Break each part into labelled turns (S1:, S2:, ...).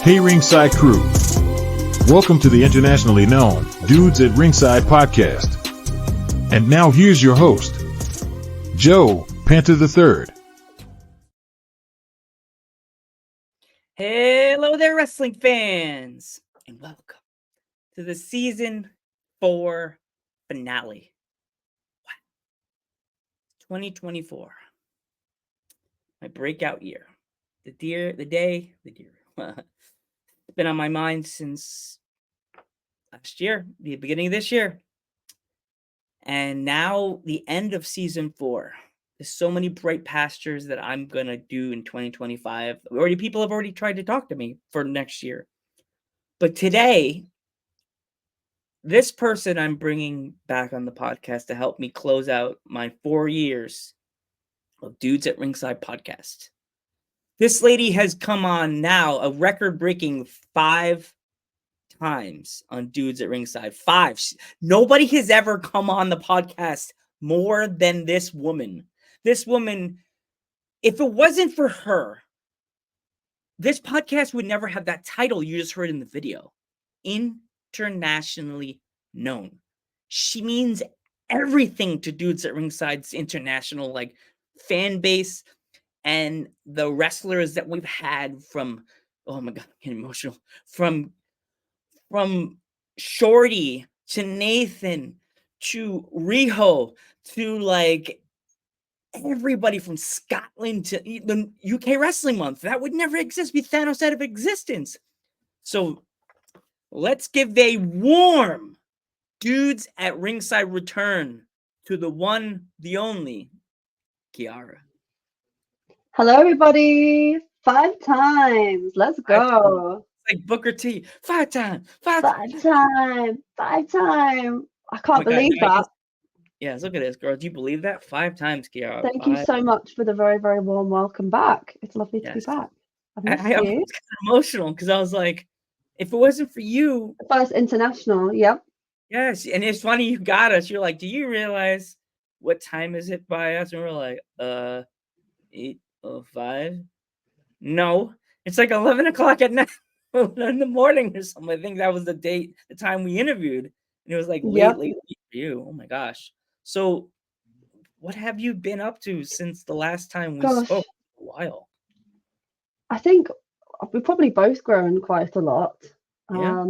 S1: Hey Ringside crew, welcome to the internationally known Dudes at Ringside podcast. And now here's your host, Joe Panther III.
S2: Hello there, wrestling fans, and welcome to the season 4 finale. Wow. 2024, my breakout year. The deer. It's been on my mind since last year, the beginning of this year, and now the end of season 4. There's so many bright pastures that I'm gonna do in 2025. People have already tried to talk to me for next year. But today, this person I'm bringing back on the podcast to help me close out my 4 years of Dudes at Ringside podcast. This lady has come on now a record-breaking 5 times on Dudes at Ringside. 5. Nobody has ever come on the podcast more than this woman. This woman, if it wasn't for her, this podcast would never have that title you just heard in the video. Internationally known. She means everything to Dudes at Ringside's international fan base, and the wrestlers that we've had from, oh my god, I'm getting emotional, from Shorty to Nathan to Riho to everybody from Scotland to the UK Wrestling Month. That would never exist. Be Thanos out of existence. So let's give a warm Dudes at Ringside return to the one, the only, Kiara.
S3: Hello, everybody. 5 times. Let's go.
S2: It's like Booker T. 5 times.
S3: 5 times. 5 times. I can't believe that.
S2: Yes, look at this, girl. Do you believe that? 5 times, Kiara.
S3: Thank you so much for the very, very warm welcome back. It's lovely to be back.
S2: I was kind of emotional because I was like, if it wasn't for you.
S3: The first international, yep.
S2: Yes, and it's funny you got us. You're like, do you realize what time is it by us? And we're like, 8:05. No, it's like 11 o'clock at night in the morning or something. I think that was the time we interviewed, and it was like late for you. Oh my gosh! So, what have you been up to since the last time we spoke? A while.
S3: I think we've probably both grown quite a lot.
S2: Yeah.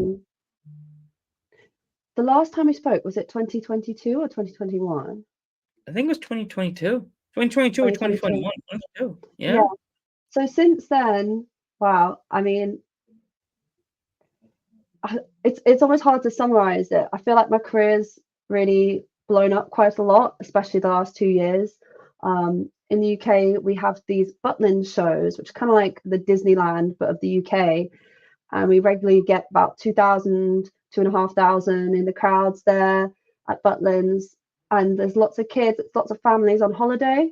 S3: The last time we spoke, was it 2022 or 2021?
S2: I think it was 2022. 2022 or 2021. 22. Yeah.
S3: So since then, wow. I mean, it's almost hard to summarize it. I feel like my career's really blown up quite a lot, especially the last 2 years. In the UK, we have these Butlins shows, which are kind of like the Disneyland, but of the UK. And we regularly get about 2,000, 2,500 in the crowds there at Butlins. And there's lots of kids, lots of families on holiday,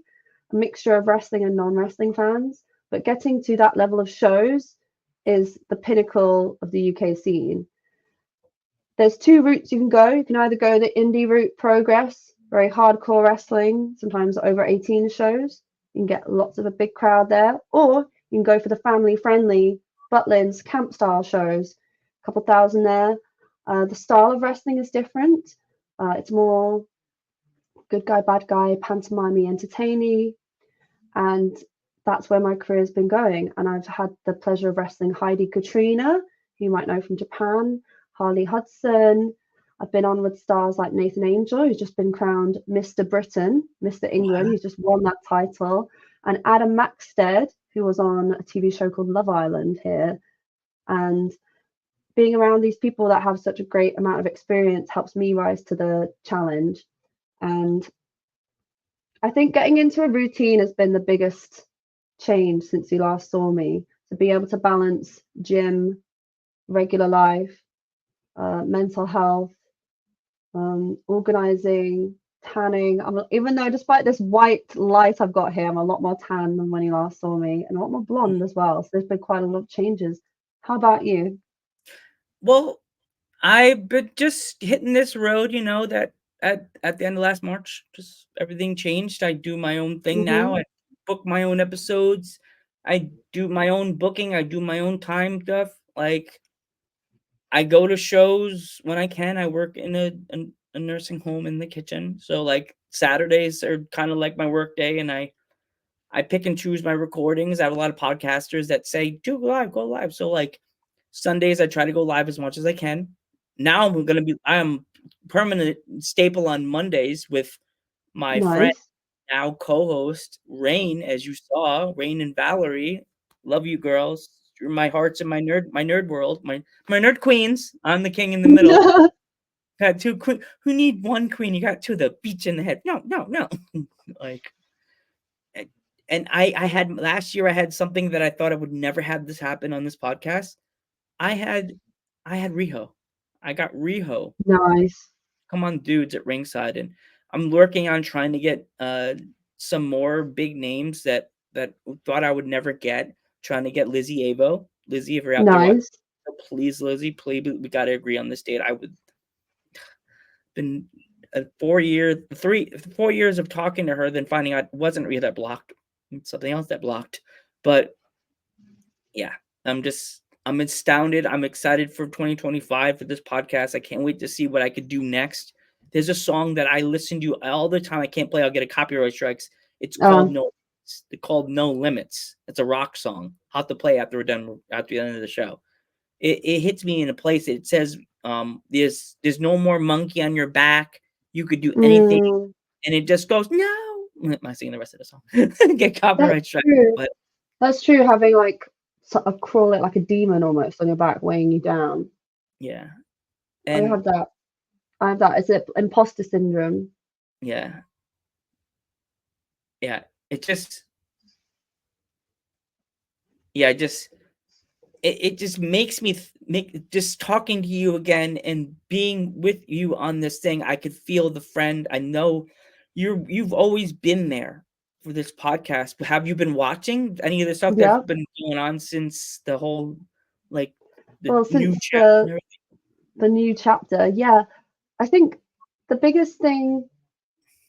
S3: a mixture of wrestling and non-wrestling fans. But getting to that level of shows is the pinnacle of the UK scene. There's 2 routes you can go. You can either go the indie route, Progress, very hardcore wrestling, sometimes over 18 shows. You can get lots of a big crowd there. Or you can go for the family-friendly Butlins camp style shows, a couple thousand there. The style of wrestling is different. It's more good guy, bad guy, pantomime, entertaining, and that's where my career has been going. And I've had the pleasure of wrestling Heidi Katrina, who you might know from Japan, Harley Hudson. I've been on with stars like Nathan Angel, who's just been crowned Mr. Britain, Mr. England, who's just won that title, and Adam Maxted, who was on a TV show called Love Island here. And being around these people that have such a great amount of experience helps me rise to the challenge. And I think getting into a routine has been the biggest change since you last saw me. To be able to balance gym, regular life, mental health, organizing, tanning. Even though despite this white light I've got here, I'm a lot more tan than when you last saw me, and a lot more blonde as well. So there's been quite a lot of changes. How about you?
S2: Well, I've been just hitting this road, that at the end of last March, just everything changed. I do my own thing now. I book my own episodes. I do my own booking. I do my own time stuff. Like, I go to shows when I can. I work in a nursing home in the kitchen. So like Saturdays are kind of like my work day, and I pick and choose my recordings. I have a lot of podcasters that say, do live, go live. So like Sundays, I try to go live as much as I can. Now I'm permanent staple on Mondays with my friend,
S3: Nice.
S2: now co-host Rain, as you saw, Rain and Valerie. Love you girls. You're my hearts in my nerd world, my nerd queens. I'm the king in the middle. Got two queen. Who need one queen? You got two. The beach in the head. No, no, no. Like, and I had last year. I had something that I thought I would never have this happen on this podcast. I had Riho. I got Riho.
S3: Nice.
S2: Come on, dudes at Ringside, and I'm working on trying to get some more big names that thought I would never get. Trying to get Lizzie Avo. Lizzie, if you're out there watching,
S3: Nice.
S2: please, Lizzie, please, we got to agree on this date. I would been 4 years, 4 years of talking to her, then finding out it wasn't Rhea that blocked, it's something else that blocked. But yeah, I'm astounded. I'm excited for 2025 for this podcast. I can't wait to see what I could do next. There's a song that I listen to all the time. I can't play. I'll get a copyright strikes. It's called No Limits. It's a rock song. I'll have to play after we're done at the end of the show. It hits me in a place. It says, there's no more monkey on your back. You could do anything. And it just goes, no. Am I singing the rest of the song? Get copyright strike. But
S3: that's true. Having like sort of crawl it like a demon almost on your back, weighing you down.
S2: Yeah.
S3: And I have that. It's imposter syndrome.
S2: Yeah. Yeah. It just makes me just talking to you again and being with you on this thing. I could feel the friend. I know you've always been there for this podcast. But have you been watching any of the stuff that's been going on since the whole
S3: since the new chapter? Yeah, I think the biggest thing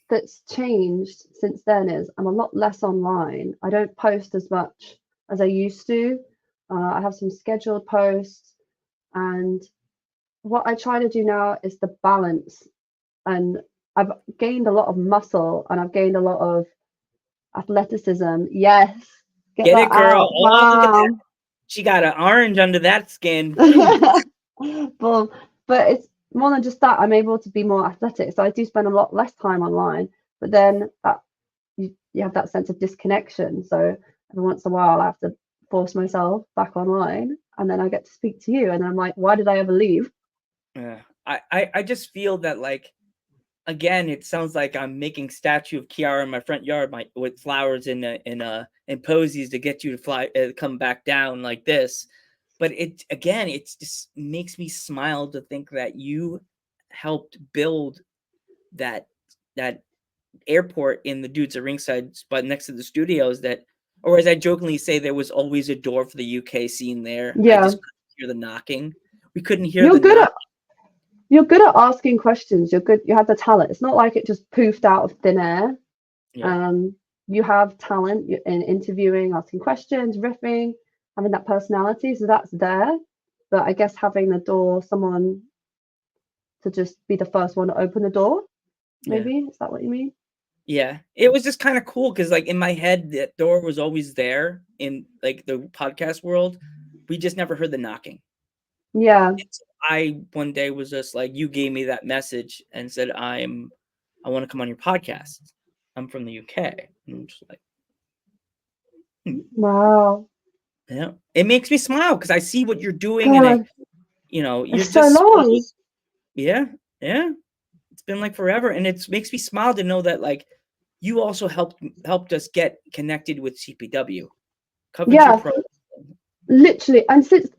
S3: that's changed since then is I'm a lot less online. I don't post as much as I used to. I have some scheduled posts, and what I try to do now is the balance. And I've gained a lot of muscle, and I've gained a lot of athleticism. Yes,
S2: get it, girl. Oh, look at that. She got an orange under that skin.
S3: Boom. But it's more than just that. I'm able to be more athletic, so I do spend a lot less time online. But then you have that sense of disconnection. So every once in a while, I have to force myself back online, and then I get to speak to you, and I'm like, why did I ever leave?
S2: Yeah, I just feel that, like, again, it sounds like I'm making statue of Kiara in my front yard, with flowers and posies to get you to come back down like this. But it just makes me smile to think that you helped build that airport in the Dudes at Ringside, but next to the studios, or as I jokingly say, there was always a door for the UK scene there.
S3: Yeah.
S2: I just couldn't hear the knocking. We couldn't hear
S3: You're good at asking questions. You're good. You have the talent. It's not like it just poofed out of thin air. Yeah. You have talent in interviewing, asking questions, riffing, having that personality. So that's there. But I guess having the door, someone to just be the first one to open the door, maybe? Is that what you mean?
S2: Yeah, it was just kind of cool because, like, in my head, that door was always there in, like, the podcast world. We just never heard the knocking.
S3: Yeah.
S2: So I one day was just like, you gave me that message and said, I want to come on your podcast. I'm from the UK. And I'm just like,
S3: wow.
S2: Yeah, it makes me smile because I see what you're doing, and you're
S3: it's
S2: just
S3: so long.
S2: Yeah. It's been like forever, and it makes me smile to know that, like, you also helped us get connected with CPW.
S3: Literally, and since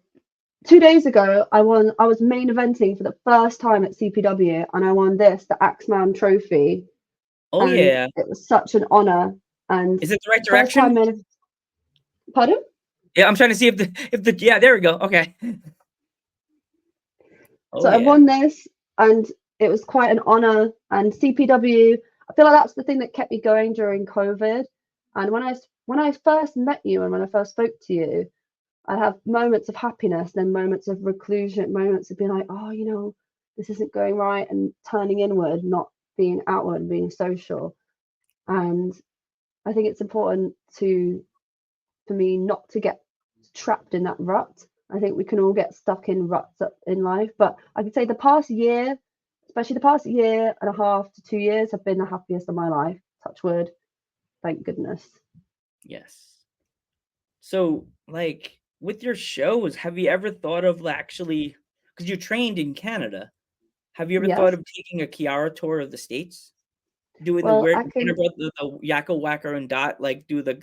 S3: 2 days ago, I was main eventing for the first time at CPW, and I won the Axeman Trophy.
S2: Oh, yeah.
S3: It was such an honor. And
S2: is it the right direction?
S3: Pardon?
S2: Yeah, I'm trying to see if the yeah, there we go. Okay.
S3: So I won this, and it was quite an honor. And CPW, I feel like that's the thing that kept me going during COVID. And when I first met you and when I first spoke to you, I have moments of happiness, then moments of reclusion, moments of being like, oh, this isn't going right, and turning inward, not being outward, being social. And I think it's important for me not to get trapped in that rut. I think we can all get stuck in ruts in life, but I could say the past year, especially the past year and a half to 2 years, have been the happiest of my life. Touch wood, thank goodness.
S2: Yes. So, like, with your shows, have you ever thought of actually, because you're trained in Canada, have you ever
S3: Yes.
S2: thought of taking a Kiara tour of the States? Doing the
S3: Well,
S2: weird
S3: I can.
S2: the Yakko Wacker and Dot, like do the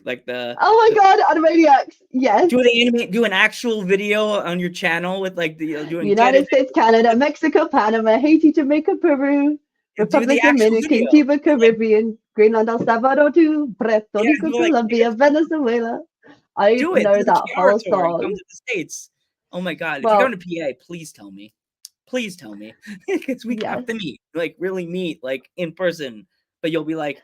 S3: Oh my God, Animaniacs! Yes.
S2: do an actual video on your channel with like the doing get
S3: United
S2: it,
S3: States, Canada, Mexico, Panama, Haiti, Jamaica, Peru,
S2: do the
S3: Republic
S2: actual
S3: Dominican,
S2: video.
S3: Cuba,
S2: Like,
S3: Caribbean, Greenland, El Salvador, too, Puerto
S2: yeah,
S3: Rico,
S2: do like
S3: Colombia, Venezuela. I
S2: do it.
S3: know
S2: Do the
S3: that
S2: Kiara
S3: whole
S2: tour and come
S3: song.
S2: to the States. Oh my God. If you're
S3: Well,
S2: going to PA, please tell me. Please tell me. Because we have
S3: yes.
S2: to meet. Like really meet like in person. But you'll be like,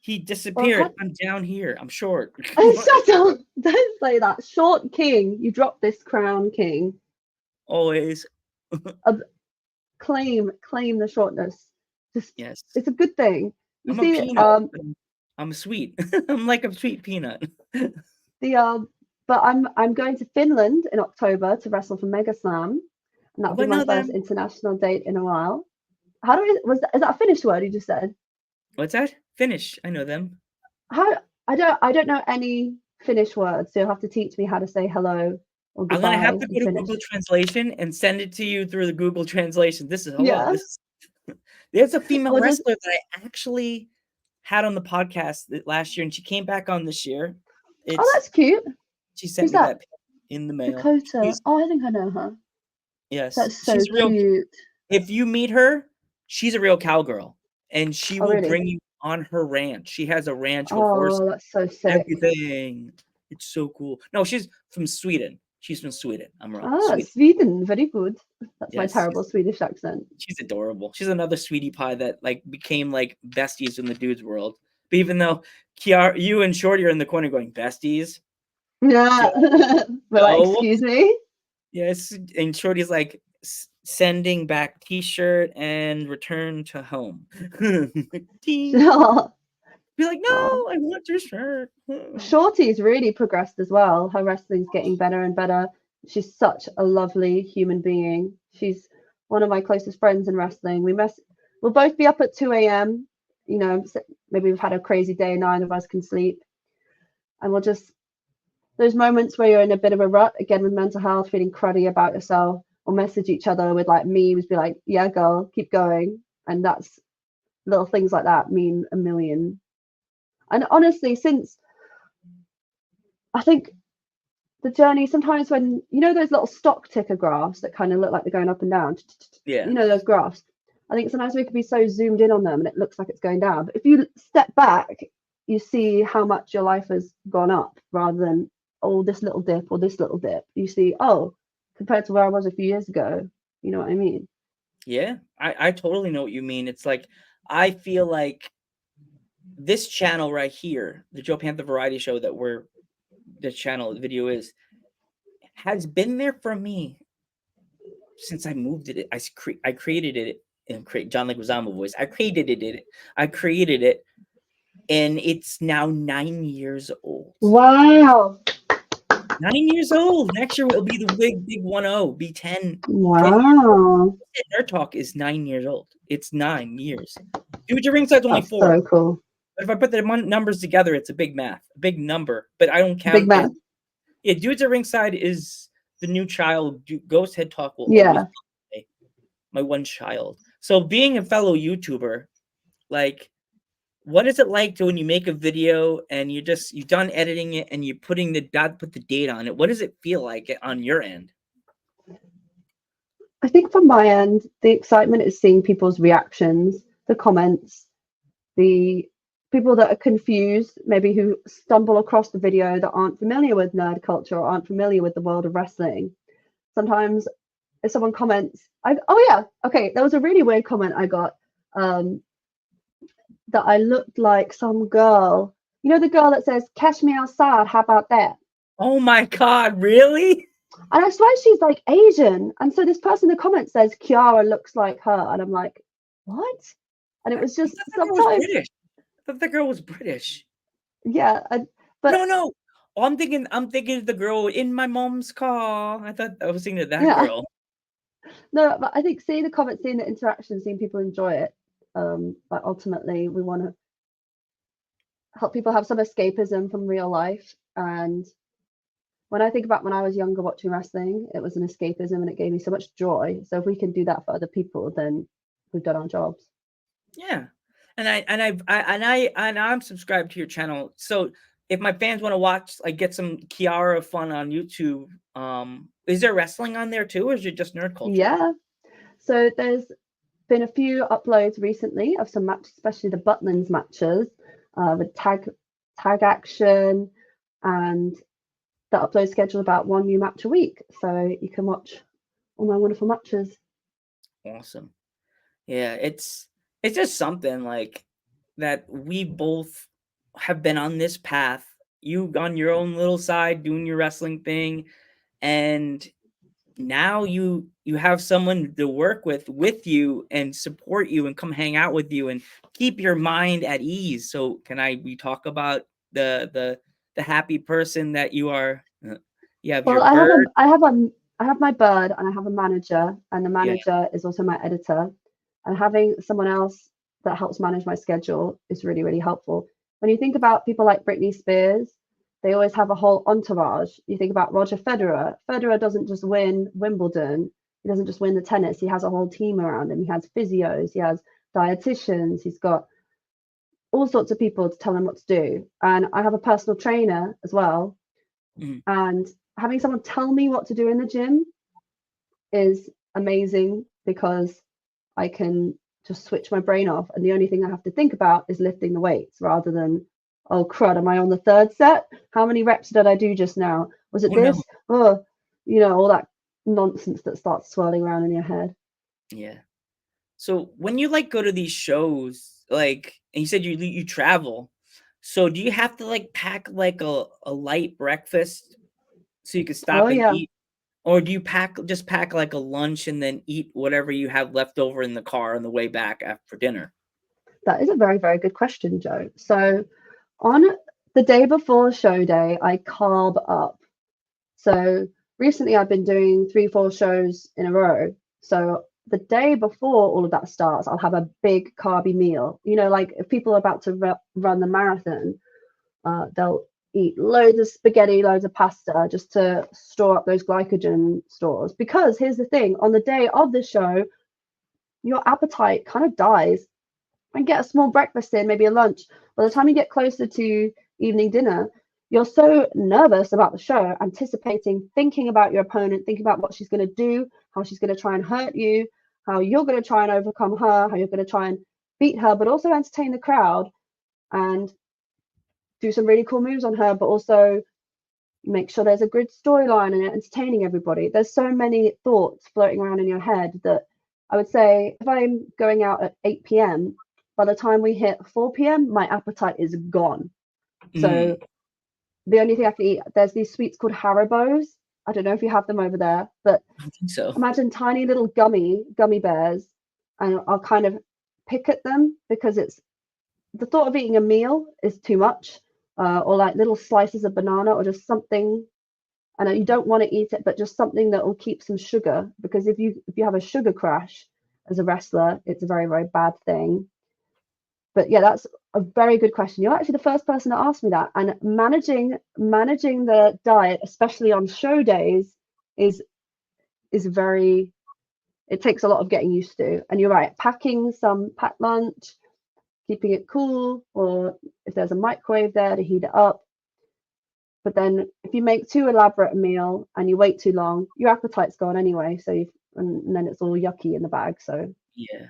S2: he
S3: Well,
S2: disappeared. I'm down here. I'm short.
S3: shut up! Don't say that. Short king, you dropped this crown, king.
S2: Always.
S3: Claim the shortness. Just,
S2: Yes.
S3: it's a good thing. You
S2: I'm a
S3: see,
S2: peanut. I'm sweet. I'm like a sweet peanut.
S3: but I'm going to Finland in October to wrestle for Mega Slam, and that'll
S2: Oh,
S3: be
S2: I
S3: my
S2: know
S3: first
S2: them.
S3: international date in a while. How do we is that a Finnish word you just said?
S2: What's that? Finnish. I know them.
S3: How I don't know any Finnish words, so you'll have to teach me how to say hello or
S2: I'm gonna have
S3: goodbye
S2: to
S3: in
S2: go to
S3: Finnish.
S2: Google Translation and send it to you through the Google Translation. This is hello.
S3: Yeah.
S2: This is there's a female
S3: Or just
S2: wrestler that I actually had on the podcast last year, and she came back on this year.
S3: oh,
S2: It's
S3: that's cute.
S2: she sent
S3: Who's
S2: me
S3: that?
S2: that in the mail.
S3: Dakota. Oh, I think I know her.
S2: Yes,
S3: That's so
S2: she's real.
S3: cute.
S2: If you meet her, she's a real cowgirl, and she
S3: Oh,
S2: will
S3: really?
S2: bring you on her ranch. She has a ranch with horses,
S3: Oh, that's so sick.
S2: everything. It's so cool. No, she's from Sweden. She's from Sweden. I'm wrong.
S3: Ah,
S2: Sweden.
S3: Sweden. Very good. That's my
S2: Yes,
S3: terrible Swedish accent.
S2: she's adorable. She's another sweetie pie that like became like besties in the dudes world. But even though Kiara, you and Shorty are in the corner going besties,
S3: Yeah. We're like,
S2: Joe.
S3: excuse me?
S2: Yes, and Shorty's like sending back T-shirt and return to home. Ding.
S3: Oh,
S2: Be like, no,
S3: oh.
S2: I want your shirt.
S3: Shorty's really progressed as well. Her wrestling's getting better and better. She's such a lovely human being. She's one of my closest friends in wrestling. We'll both be up at 2 a.m. Maybe we've had a crazy day, neither of us can sleep. And we'll just, those moments where you're in a bit of a rut, again with mental health, feeling cruddy about yourself, or message each other with like memes, be like, yeah, girl, keep going. And that's little things like that mean a million. And honestly, since I think the journey, sometimes when those little stock ticker graphs that kind of look like they're going up and down,
S2: Yeah.
S3: those graphs, I think sometimes we can be so zoomed in on them and it looks like it's going down, but if you step back, you see how much your life has gone up rather than this little dip or this little dip. You see, oh, compared to where I was a few years ago, you know what I mean?
S2: Yeah, I totally know what you mean. It's like I feel like this channel right here, the Joe Panther Variety Show the video has been there for me since I moved it. I created it and John Leguizamo voice. I created it, and it's now 9 years old.
S3: Wow.
S2: 9 years old. Next year will be the big 10. Be 10.
S3: Wow.
S2: 10. Nerd Talk is 9 years old. It's 9 years. Dude, your Ringside's only
S3: That's
S2: 4.
S3: so cool.
S2: But if I put the numbers together, it's a big number. But I don't count
S3: Big man.
S2: Yeah, Dudes at Ringside is the new child. Ghost Head Talk will
S3: Yeah.
S2: always be my one child. So being a fellow YouTuber, like, what is it like when you make a video and you've done editing it and you're put the date on it? What does it feel like on your end?
S3: I think from my end, the excitement is seeing people's reactions, the comments, the people that are confused, maybe who stumble across the video that aren't familiar with nerd culture or aren't familiar with the world of wrestling. Sometimes if someone comments, there was a really weird comment I got that I looked like some girl. You know the girl that says, "Cash me outside, how about that?"
S2: Oh my God, really?
S3: And I swear she's like Asian. And so this person in the comments says Kiara looks like her. And I'm like, what? And it
S2: I
S3: was
S2: thought
S3: just
S2: the girl was
S3: sometimes,
S2: British. I thought the girl was British.
S3: yeah. But
S2: No. Oh, I'm thinking of the girl in my mom's car. I was thinking of that
S3: yeah,
S2: girl.
S3: no, but I think seeing the comments, seeing the interaction, seeing people enjoy it, like ultimately we want to help people have some escapism from real life. And when I think about when I was younger watching wrestling, it was an escapism and it gave me so much joy. So if we can do that for other people, then we've done our jobs.
S2: Yeah. And I'm subscribed to your channel. So if my fans want to watch, like, get some Kiara fun on YouTube, is there wrestling on there too, or is it just nerd culture?
S3: Yeah. So there's been a few uploads recently of some matches, especially the Butlins matches, with tag action, and the upload schedule about one new match a week. So you can watch all my wonderful matches.
S2: Awesome. Yeah, it's just something like that we both have been on this path. You on your own little side doing your wrestling thing, and now you have someone to work with you and support you and come hang out with you and keep your mind at ease. So we talk about the happy person that you are? You have your
S3: Well,
S2: bird.
S3: I have my bird and I have a manager, and the
S2: Yeah.
S3: manager is also my editor. And having someone else that helps manage my schedule is really, really helpful. When you think about people like Britney Spears, they always have a whole entourage. You think about Roger Federer. Federer doesn't just win Wimbledon. He doesn't just win the tennis. He has a whole team around him. He has physios. He has dietitians. He's got all sorts of people to tell him what to do. And I have a personal trainer as well.
S2: Mhm.
S3: And having someone tell me what to do in the gym is amazing because I can just switch my brain off. And the only thing I have to think about is lifting the weights rather than, oh, crud, am I on the third set? How many reps did I do just now? Was it
S2: Oh no.
S3: this? Oh, all that nonsense that starts swirling around in your head.
S2: Yeah. So when you like go to these shows, like, and you said you travel, so do you have to like pack like a light breakfast so you can
S3: Oh,
S2: stop and
S3: yeah.
S2: eat, or do you pack like a lunch and then eat whatever you have left over in the car on the way back after dinner?
S3: That is a very, very good question, Joe. So on the day before show day, I carb up. So recently I've been doing 3, 4 shows in a row. So the day before all of that starts, I'll have a big carby meal. Like if people are about to run the marathon, they'll eat loads of spaghetti, loads of pasta just to store up those glycogen stores. Because here's the thing, on the day of the show, your appetite kind of dies, and get a small breakfast in, maybe a lunch. By the time you get closer to evening dinner, you're so nervous about the show, anticipating, thinking about your opponent, thinking about what she's going to do, how she's going to try and hurt you, how you're going to try and overcome her, how you're going to try and beat her, but also entertain the crowd and do some really cool moves on her, but also make sure there's a good storyline and entertaining everybody. There's so many thoughts floating around in your head that I would say if I'm going out at 8 p.m., by the time we hit 4 p.m., my appetite is gone. So the only thing I can eat, there's these sweets called Haribos. I don't know if you have them over there, but
S2: I think so.
S3: imagine tiny little gummy bears, and I'll kind of pick at them because it's the thought of eating a meal is too much, or like little slices of banana or just something. And you don't want to eat it, but just something that will keep some sugar, because if you have a sugar crash as a wrestler, it's a very, very bad thing. But yeah, that's a very good question. You're actually the first person to ask me that. And managing the diet, especially on show days, is very, it takes a lot of getting used to. And you're right, packing some packed lunch, keeping it cool, or if there's a microwave there to heat it up. But then if you make too elaborate a meal and you wait too long, your appetite's gone anyway. So and then it's all yucky in the bag. So
S2: Yeah.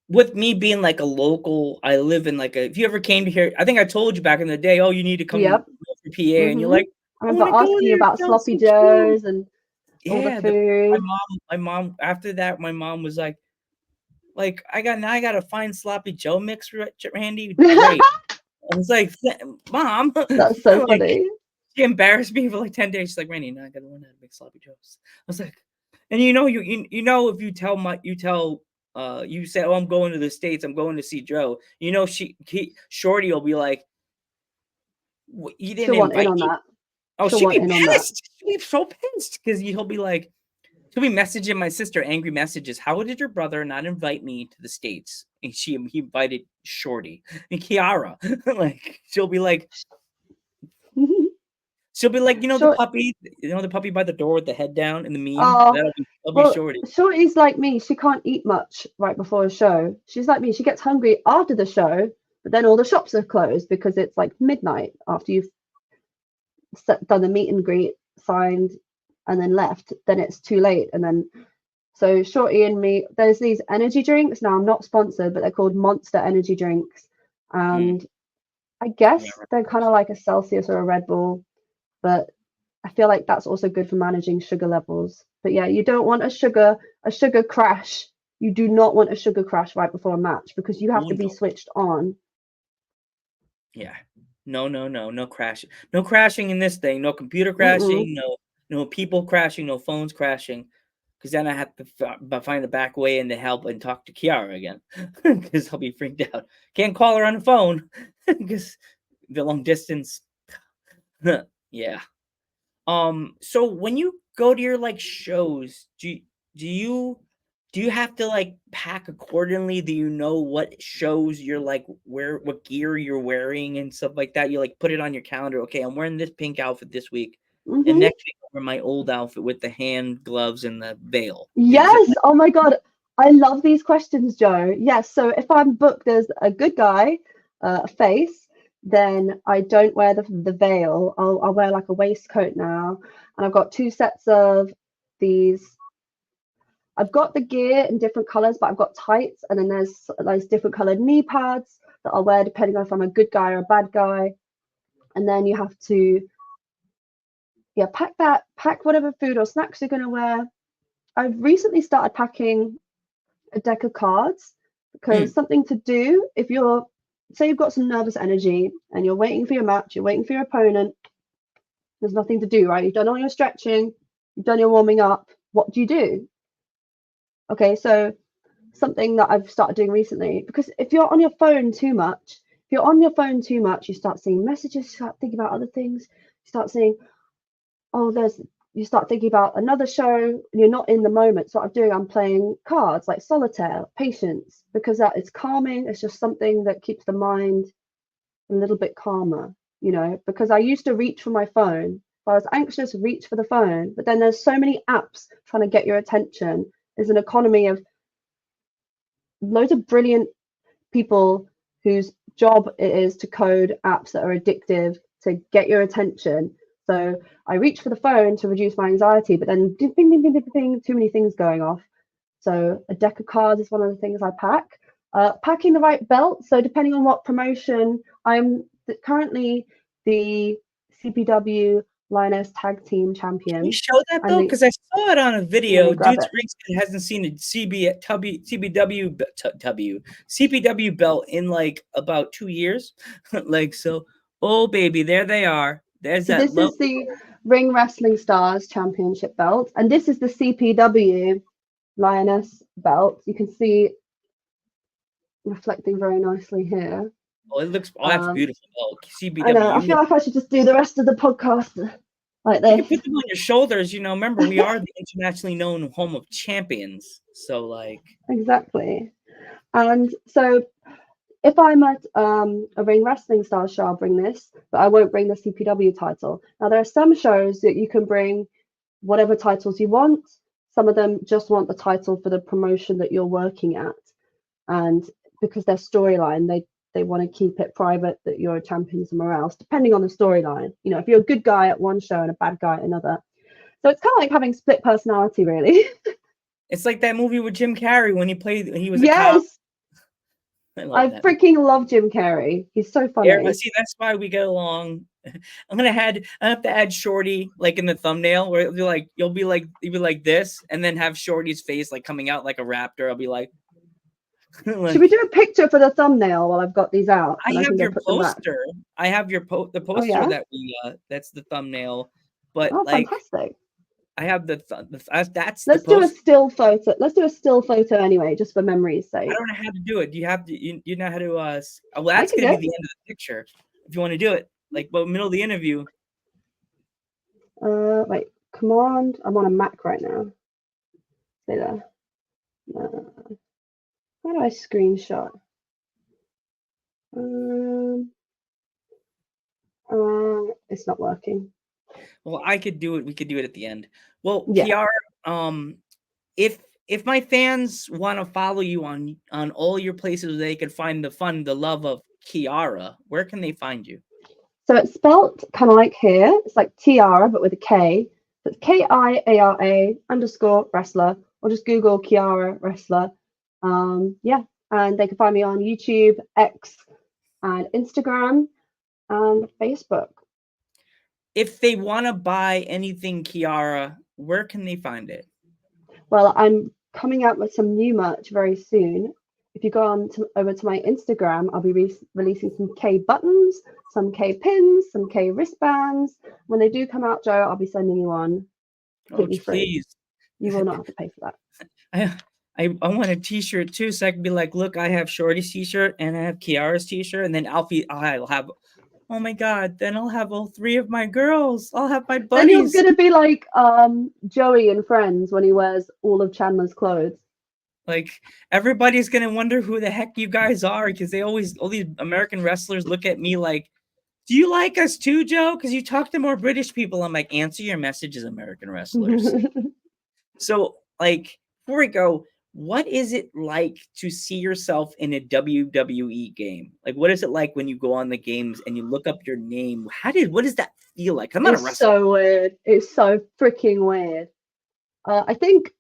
S2: With me being like a local, I live in like if you ever came to here, I think I told you back in the day, oh, you need to come
S3: yep.
S2: to PA, and you're like,
S3: I
S2: I
S3: remember
S2: want to go
S3: asking you
S2: there. It
S3: about
S2: sounds
S3: sloppy
S2: so cool.
S3: joes and all the
S2: Yeah,
S3: food.
S2: my mom. After that, my mom was like, I got to find sloppy Joe mix, Randy. Great. I was like, Mom,
S3: That's so
S2: I'm like,
S3: funny.
S2: She embarrassed me for like 10 days. She's like, Randy, now I gotta learn how to make sloppy joes. I was like, and you know, if you you say, oh, I'm going to the States, I'm going to see Joe. You know, Shorty will be like, you didn't
S3: She'll want in
S2: invite
S3: on
S2: me.
S3: that.
S2: Oh,
S3: She'll
S2: she'd
S3: want
S2: be
S3: in on that.
S2: pissed. She'd be so pissed because he'll be like, she'll be messaging my sister angry messages. How did your brother not invite me to the States? And he invited Shorty and Kiara. Like she'll be like, you know,
S3: Short,
S2: the puppy by the door with the head down in the meme.
S3: oh,
S2: That'll be
S3: well,
S2: Shorty.
S3: Shorty's like me. She can't eat much right before a show. She's like me. She gets hungry after the show, but then all the shops are closed because it's like midnight after you've done the meet and greet, signed, and then left. Then it's too late. And then, so Shorty and me, there's these energy drinks. Now, I'm not sponsored, but they're called Monster Energy Drinks. And I guess they're kind of like a Celsius or a Red Bull, but I feel like that's also good for managing sugar levels. But yeah, you don't want a sugar crash. You do not want a sugar crash right before a match because you have to be switched on.
S2: Yeah. No crashing. No crashing in this thing. No computer crashing. No people crashing. No phones crashing. Because then I have to find the back way in to help and talk to Kiara again. Because I'll be freaked out. Can't call her on the phone because the long distance. Yeah. So when you go to your like shows, do you have to like pack accordingly? Do you know what shows you're like what gear you're wearing and stuff like that? You like put it on your calendar. Okay, I'm wearing this pink outfit this week, and next week I'm wearing my old outfit with the hand gloves and the veil.
S3: Yes. Oh my God. I love these questions, Joe. Yes. So if I'm booked as a good guy, a face, then I don't wear the veil. I'll wear like a waistcoat now. And I've got 2 sets of these. I've got the gear in different colors, but I've got tights, and then there's different colored knee pads that I'll wear depending on if I'm a good guy or a bad guy. And then you have to, yeah, pack whatever food or snacks you're gonna wear. I've recently started packing a deck of cards because something to do if you're, say you've got some nervous energy and you're waiting for your match, you're waiting for your opponent, there's nothing to do, right? You've done all your stretching, you've done your warming up. What do you do? Okay, so something that I've started doing recently, because if you're on your phone too much, you start seeing messages, you start thinking about other things, you start seeing, you start thinking about another show and you're not in the moment. So what I'm doing, I'm playing cards like solitaire, patience, because that is calming. It's just something that keeps the mind a little bit calmer, you know, because I used to reach for my phone. If I was anxious, reach for the phone, but then there's so many apps trying to get your attention. There's an economy of loads of brilliant people whose job it is to code apps that are addictive to get your attention. So I reach for the phone to reduce my anxiety, but then bing, bing, bing, bing, bing, too many things going off. So a deck of cards is one of the things I pack. Packing the right belt. So depending on what promotion, I'm currently the CPW Lioness Tag Team Champion.
S2: Can you show that though? Because I saw it on a video. Dude's Ringside hasn't seen a CPW belt in like about 2 years. Like so. Oh baby, there they are. There's that.
S3: This is the Ring Wrestling Stars Championship belt, and this is the CPW Lioness belt. You can see reflecting very nicely here.
S2: Oh, it looks. Oh, that's beautiful belt. CPW.
S3: I know. I feel like I should just do the rest of the podcast like this.
S2: You can put them on your shoulders. You know, remember we are the internationally known home of champions. So like.
S3: Exactly, and so. If I'm at a Ring Wrestling Stars show, I'll bring this, but I won't bring the CPW title. Now, there are some shows that you can bring whatever titles you want. Some of them just want the title for the promotion that you're working at. And because their storyline, they want to keep it private that you're a champion somewhere else, depending on the storyline. You know, if you're a good guy at one show and a bad guy at another. So it's kind of like having split personality, really.
S2: It's like that movie with Jim Carrey when he was
S3: a
S2: cop.
S3: I freaking love Jim Carrey. He's so funny.
S2: Yeah, see, that's why we get along. I have to add Shorty like in the thumbnail where you'll be like this, and then have Shorty's face like coming out like a raptor. I'll be like, Like,
S3: Should we do a picture for the thumbnail while I've got these out,
S2: I
S3: and I
S2: have
S3: can go
S2: your
S3: put them back?
S2: poster. I have the
S3: Oh
S2: poster
S3: yeah.
S2: that we that's the thumbnail. But
S3: Oh,
S2: like
S3: fantastic.
S2: I have that's the
S3: Let's do a
S2: post.
S3: still photo. Let's do a still photo anyway, just for memory's
S2: I
S3: sake.
S2: don't know how to do it. You have to you know how to well,
S3: I
S2: that's
S3: can
S2: gonna
S3: do
S2: be
S3: it.
S2: the end of the picture if you want to do it. Like but middle of the interview.
S3: Wait, command. I'm on a Mac right now. Stay there. How do I screenshot? It's not working.
S2: Well, I could do it. We could do it at the end. Well,
S3: Yeah.
S2: Kiara, if my fans want to follow you on all your places where they can find the love of Kiara, where can they find you?
S3: So it's spelt kind of like here. It's like Tiara, but with a K. So it's KIARA_wrestler, or just Google Kiara wrestler. Yeah, and they can find me on YouTube, X, and Instagram, and Facebook.
S2: If they want to buy anything Kiara, where can they find it?
S3: Well, I'm coming out with some new merch very soon. If you go over to my Instagram, I'll be releasing some K buttons, some K pins, some K wristbands. When they do come out, Joe, I'll be sending you one completely free.
S2: Please.
S3: You will not have to pay for that.
S2: I want a t-shirt too, so I can be like, look, I have Shorty's t-shirt and I have Kiara's t-shirt, and then I'll have oh my god, then I'll have all three of my girls. I'll have my
S3: Then you're
S2: buddies.
S3: gonna be like Joey in Friends when he wears all of Chandler's clothes.
S2: Like everybody's gonna wonder who the heck you guys are because all these American wrestlers look at me like, do you like us too, Joe? Because you talk to more British people. I'm like, answer your messages, American wrestlers. So, like, before we go, what is it like to see yourself in a WWE game? Like, what is it like when you go on the games and you look up your name? What does that feel like? I'm not a
S3: It's
S2: wrestler.
S3: so weird. It's so freaking weird. I think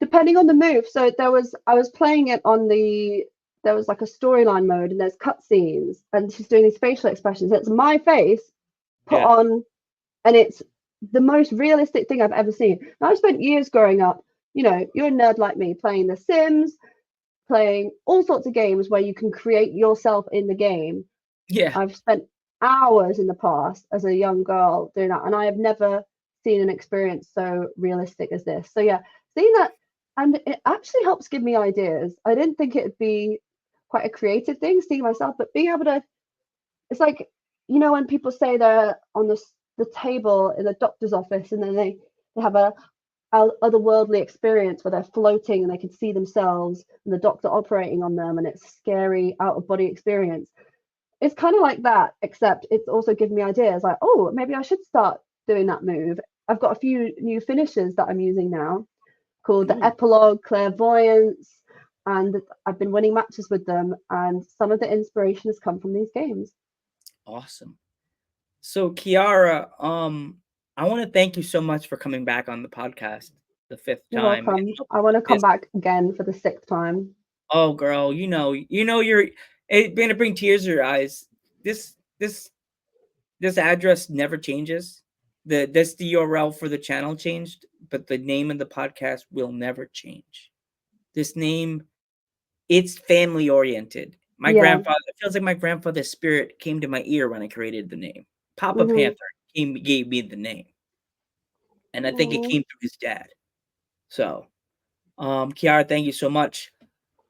S3: depending on the move. So I was playing it on there was like a storyline mode and there's cutscenes and she's doing these facial expressions. It's my face put on, and it's the most realistic thing I've ever seen. Now, I've spent years growing up, you're a nerd like me, playing The Sims, playing all sorts of games where you can create yourself in the game.
S2: Yeah.
S3: I've spent hours in the past as a young girl doing that, and I have never seen an experience so realistic as this. So yeah, seeing that, and it actually helps give me ideas. I didn't think it'd be quite a creative thing seeing myself, but being able to, it's like, when people say they're on the table in the doctor's office and then they have a otherworldly experience where they're floating and they can see themselves and the doctor operating on them, and it's a scary out of body experience. It's kind of like that, except it's also given me ideas like, oh, maybe I should start doing that move. I've got a few new finishes that I'm using now called the Epilogue, Clairvoyance, and I've been winning matches with them, and some of the inspiration has come from these games.
S2: Awesome. So Kiara, I want to thank you so much for coming back on the podcast the 5th time.
S3: You're welcome. I want to come back again for the 6th time.
S2: Oh, girl, you're gonna bring tears to your eyes. This address never changes. The URL for the channel changed, but the name of the podcast will never change. This name, it's family oriented. My grandfather, it feels like my grandfather's spirit came to my ear when I created the name. Papa Panther gave me the name. And I think it came through his dad. So, Kiara, thank you so much.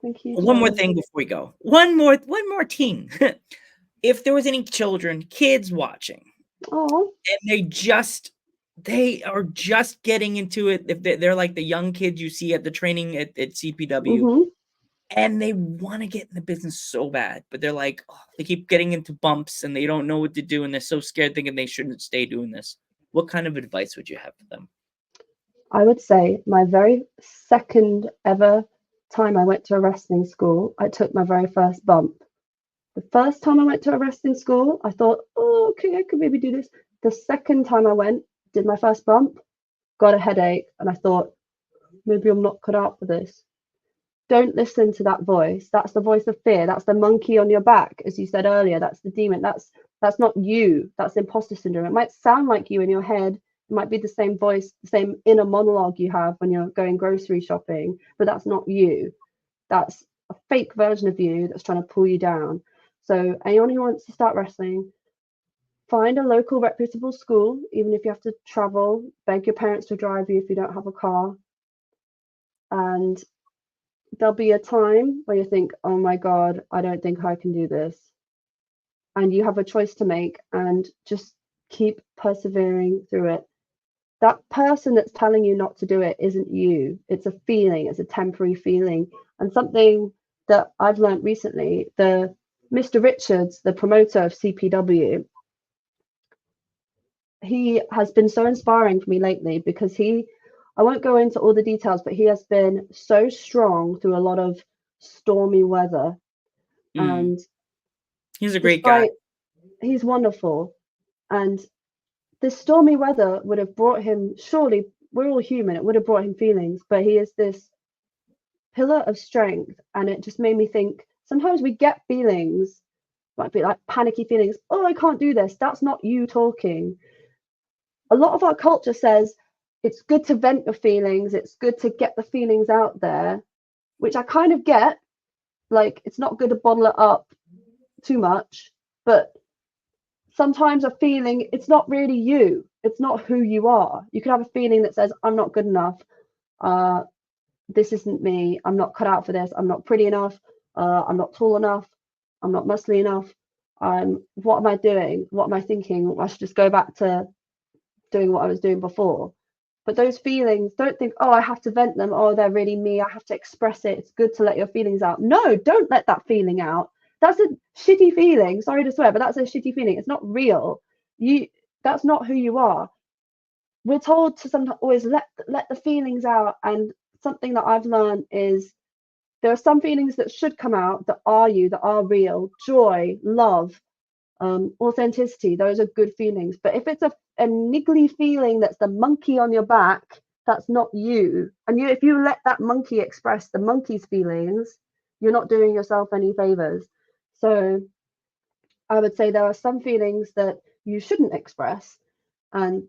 S3: Thank you.
S2: One more thing before we go. One more thing. If there was any kids watching, and they are just getting into it, if they're like the young kids you see at the training at CPW, and they want to get in the business so bad, but they're like, they keep getting into bumps and they don't know what to do, and they're so scared thinking they shouldn't stay doing this. What kind of advice would you have for them?
S3: I would say my very second ever time I went to a wrestling school, I took my very first bump. The first time I went to a wrestling school, I thought, oh, okay, I could maybe do this. The second time I went, did my first bump, got a headache, and I thought, maybe I'm not cut out for this. Don't listen to that voice. That's the voice of fear. That's the monkey on your back, as you said earlier. That's the demon. That's not you. That's imposter syndrome. It might sound like you in your head. It might be the same voice, the same inner monologue you have when you're going grocery shopping, but that's not you. That's a fake version of you that's trying to pull you down. So anyone who wants to start wrestling, find a local reputable school, even if you have to travel, beg your parents to drive you if you don't have a car. And there'll be a time where you think, oh my God, I don't think I can do this. And you have a choice to make, and just keep persevering through it. That person that's telling you not to do it isn't you. It's a feeling, it's a temporary feeling. And something that I've learned recently, the Mr. Richards, the promoter of CPW, he has been so inspiring for me lately because I won't go into all the details, but he has been so strong through a lot of stormy weather. And
S2: he's a great guy.
S3: He's wonderful. And this stormy weather would have brought him, surely, we're all human, it would have brought him feelings, but he is this pillar of strength. And it just made me think, sometimes we get feelings, might be like panicky feelings, oh, I can't do this. That's not you talking. A lot of our culture says it's good to vent your feelings, it's good to get the feelings out there, which I kind of get. Like, it's not good to bottle it up too much, but sometimes a feeling, it's not really you, it's not who you are. You could have a feeling that says, I'm not good enough, this isn't me, I'm not cut out for this, I'm not pretty enough, I'm not tall enough, I'm not muscly enough, what am I doing, what am I thinking, I should just go back to doing what I was doing before. But those feelings, don't think, oh, I have to vent them, oh, they're really me, I have to express it, it's good to let your feelings out. No, don't let that feeling out. That's a shitty feeling, sorry to swear, but that's a shitty feeling. It's not real. That's not who you are. We're told to sometimes always let the feelings out. And something that I've learned is there are some feelings that should come out that are you, that are real. Joy, love, authenticity, those are good feelings. But if it's a niggly feeling that's the monkey on your back, that's not you. And if you let that monkey express the monkey's feelings, you're not doing yourself any favors. So I would say there are some feelings that you shouldn't express. And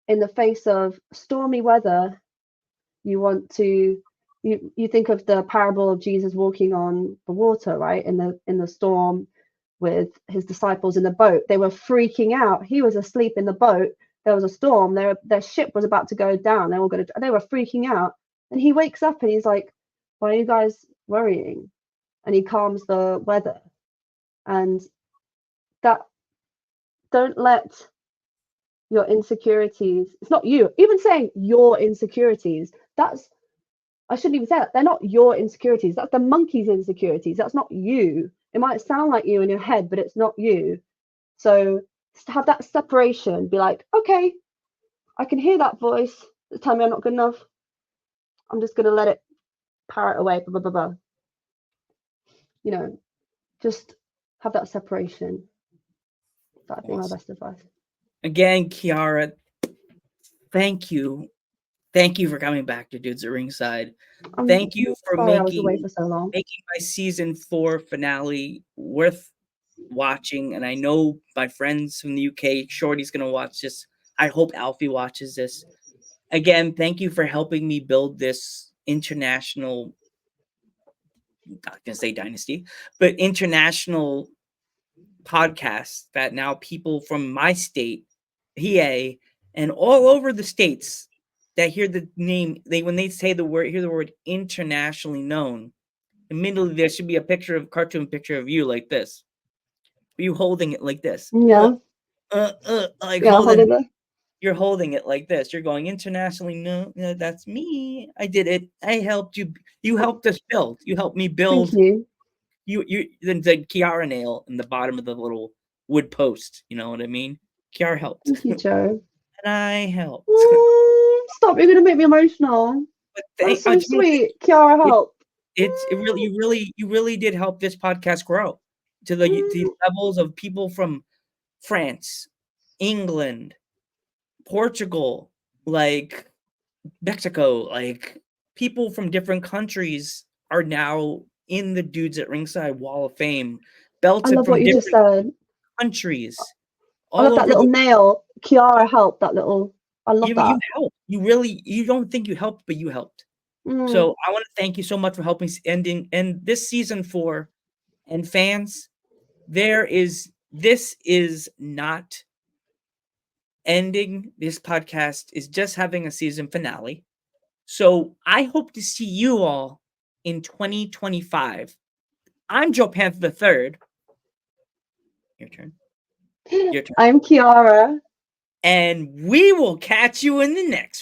S3: in the face of stormy weather, you want to, you think of the parable of Jesus walking on the water, right? In the storm with his disciples in the boat. They were freaking out. He was asleep in the boat. There was a storm. Their ship was about to go down. They were freaking out. And he wakes up and he's like, why are you guys worrying? And he calms the weather. And that, don't let your insecurities, it's not you, even saying your insecurities, I shouldn't even say that, they're not your insecurities, that's the monkey's insecurities, that's not you. It might sound like you in your head, but it's not you. So have that separation, be like, okay, I can hear that voice that's telling me I'm not good enough, I'm just going to let it parrot away, blah, blah, blah, blah. You know, just have that separation. That'd be my best advice.
S2: Again, Kiara, thank you. Thank you for coming back to Dudes at Ringside. Thank you for
S3: I was away for so long.
S2: making my season 4 finale worth watching. And I know my friends from the UK, Shorty's going to watch this. I hope Alfie watches this. Again, thank you for helping me build this international, not going to say dynasty, but international podcast that now people from my state, PA, and all over the states that hear the name, when they say hear the word internationally known, immediately there should be a cartoon picture of you like this. You holding it like this.
S3: Yeah.
S2: Like you're holding it like this. You're going internationally. No, that's me. I did it. I helped you. You helped us build. You helped me build.
S3: Thank you.
S2: You then the Kiara nail in the bottom of the little wood post. You know what I mean? Kiara helped.
S3: Thank you, Joe.
S2: And I helped.
S3: Stop! You're gonna make me emotional. That's so sweet. Kiara helped.
S2: You really did help this podcast grow to the levels of people from France, England, Portugal, like Mexico, like people from different countries are now in the Dudes at Ringside Wall of Fame, belted from
S3: what you
S2: different
S3: just said.
S2: Countries.
S3: I love that little nail. Kiara helped that little. I love that.
S2: You helped. You don't think you helped, but you helped. So I want to thank you so much for helping end this season 4. And fans, this is not ending. This podcast is just having a season finale. So I hope to see you all in 2025. I'm Joe Panther III. Your turn. Your turn.
S3: I'm Kiara.
S2: And we will catch you in the next